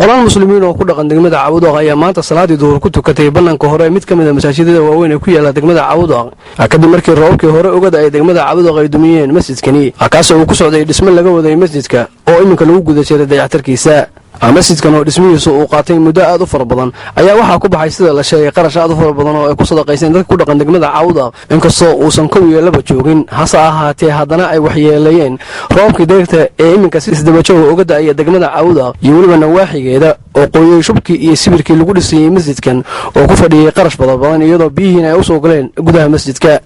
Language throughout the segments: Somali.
boqolaal muslimiin oo ku dhaqan degmada Cawdaq ayaa maanta salaadii duhur ku tukatay bannaanka hore mid kamid ah masaajidada waaweyn ee ku yaala degmada Cawdaq kadib markii roobkii hore uga da'ay degmada Cawdaq ay dumiyeen masjidkani kaas oo ku socday dhisme laga waday masjidka oo iminka lagu guda jiray dayactirkiisa masjidkan oo dhismihiisu uu qaatay muddo aad u fara badan ayaa waxa ku baxay sida la sheegay qarash aad u fara badan oo ay ku sadaqaysteen dadka ku dhaqan degmada Cawdaq inkastoo uusan ka yeelaba joogin hase ahaatee haddana ay waxyeeleeyeen roobkii deegta ee iminka si isdaba joog uga da'ay degmada Cawdaq iyo waliba nawaaxigeeda oo qoyay shubkii iyo sibirkii lagu dhisay masjidkan oo ku fadhiyay qarash badan iyadoo biyihiina ay u soo galeen gudaha masjidka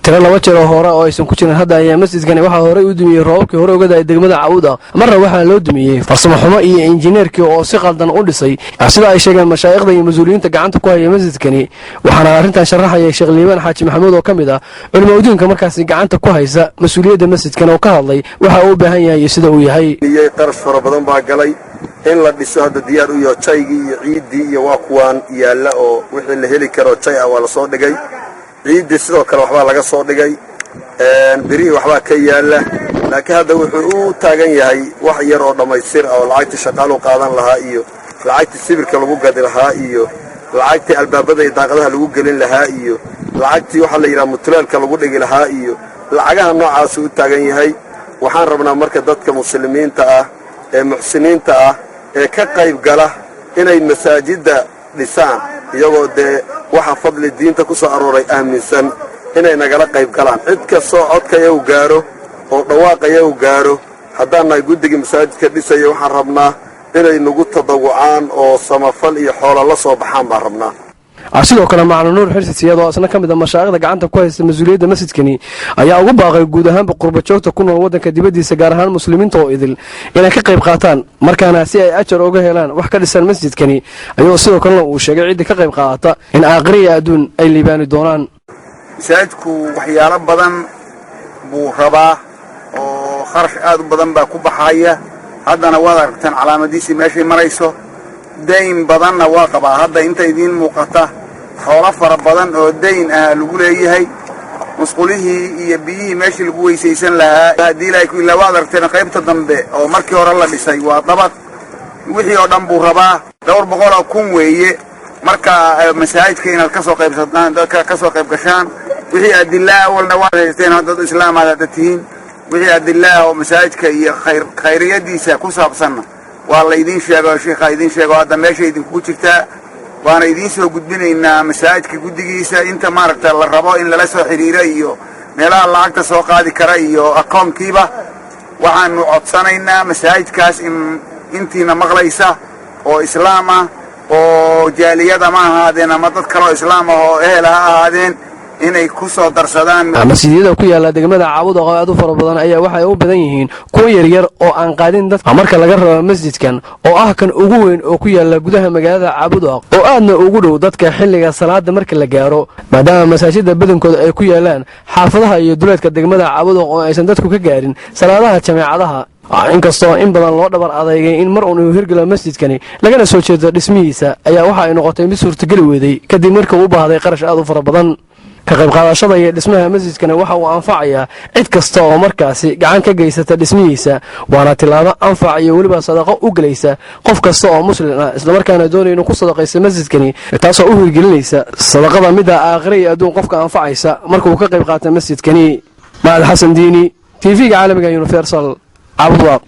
tira laba jeer oo hore oo aysan ku jirin hadda ayaa masjidkani waxa hore u dumiyay roobkii hore uga da'ay degmada Cawdaq marna waxa loo dumiyay farsamo xumo iyo injineerkii oo si qaldan u dhisay sida ay sheegeen mashaayikhda iyo mas'uuliyiinta gacanta ku haya masjidkani waxaana arrintan sharaxaya Sheekh Liibaan Xaaji Maxamuud oo kamid ah culimada markaasi gacanta ku haysa mas'uuliyadda masjidkan oo ka hadlay waxa uu baahan yahay sida uu yahay qarash fara badan baa galay in la dhiso hadda diyaar u yahay chaygi iyo ciidii iyo waa kuwaan yaala oo wixii la heli karo chay ah waa la soo dhigay ciidii sidoo kale waxba laga soo dhigay biri waxba ka yaala laakiin hadda wuxuu u taagan yahay wax yar oo dhamaystir oo lacagta shaqaalu qaadan lahaa iyo lacagta sibirka lagu gadi lahaa iyo lacagta albaabada iyo daaqadaha lagu gelin lahaa iyo lacagtii waxa la yiraahdo mutulaalka lagu dhigi lahaa iyo lacagaha noocaas u taagan yahay waxaan rabnaa marka dadka muslimiinta ah ee muxsiniinta ah ee ka qayb gala inay masaajida dhisaan iyagoo waxa fadli diinta ku soo arooray aaminsan inay nagala qayb galaan cid kastoo codkaya u gaaro oo dhawaaqaya u gaaro haddaanay guddiga masaajidka dhisaya waxaan rabnaa inay nagu tadawucaan oo samafal iyo xoolo la soo baxaan baan rabnaa sidoo kale macallin nuur xirsi iyadoo asna kamid ah mashaayikhda gacanta ku haysta mas'uuliyadda masjidkani ayaa ugu baaqay guud ahaan qurba joogta ku nool wadanka dibadiisa gaar ahaan muslimiinta oo idil inay ka qayb qaataan markaana si ay ajar uga helaan wax ka dhisan masjidkani ayuu sidoo kale uu sheegay cid ka qayb qaata in aakhiriya adduun ay liibaani doonaan masaajidku waxyaalo badan buu rabaa oo kharash aad u badan baa ku baxaya haddana waad aragtaan calaamadiisii meeshay marayso dayn badanna waa qabaa hadda inta idiin muuqata xoolo fara badan oo dayn ah lagu leeyahay musqulihii iyo biyihii meeshii lagu weysaysan lahaa haddii ilaa waad aragteen qaybta dambe oo markii hore la dhisay waa dabaq wixii oo dhan buu rabaa 200,000 weeye marka masaajidka inaad ka soo qaybsataan dadka ka soo qayb gashaan wixii adillaa awalna waa haysteen dad islaam ah dadtiin wixii adillaa oo masaajidka iyo khayriyadiisa ku saabsan waa la idin sheego sheekha idin sheego hadda meesha idin ku jirtaa waana idin soo gudbinaynaa masaajidka guddigiisa inta maaragta la rabo in lala soo xiriiro iyo meelaha lacagta soo qaadi kara iyo akoonkiiba waxaanu codsanaynaa masaajidkaas intiina maqlaysa oo islaam ah oo jaaliyada ma ahaadeen ama dad kale oo islaam ah oo ehel ha ahaadeen inay ku soo darsadaan masjidada ku yaala degmada Cawdaq oo aad u fara badan ayaa waxay u badan yihiin kuwa yaryar oo aan qaadin dadka marka laga rabo masjidkan oo ah kan ugu weyn oo ku yaala gudaha magaalada Cawdaq oo aadna ugu dhow dadka xilliga salaada marka la gaaro maadaama masaajidada badankooda ay ku yaalaan xaafadaha iyo duleedka degmada Cawdaq oo aysan dadku ka gaarin salaadaha jameecadaha inkastoo in badan loo dhabar adeegay in mar uu hirgalo masjidkani lagana soo jeedo dhismihiisa ayaa waxa ay noqotay mid suurtagal weeday kadib markii uu baahday qarash aad u fara badan ka qayb qaadashada iyo dhismaha masjidkani waxa uu anfacayaa cid kasta oo markaasi gacan ka geysata dhismihiisa waana tilaabo anfac iyo waliba sadaqo u galaysa qof kasta oo muslim ah isla markaana doonaya inuu ku sadaqaysto masjidkani taasoo u hirgelinaysa sadaqada midda aakhiriya adduun qofka anfacaysa markuu ka qayb qaato masjidkani Maad Xasan Diini TV-ga caalamiga Universal Cawdaq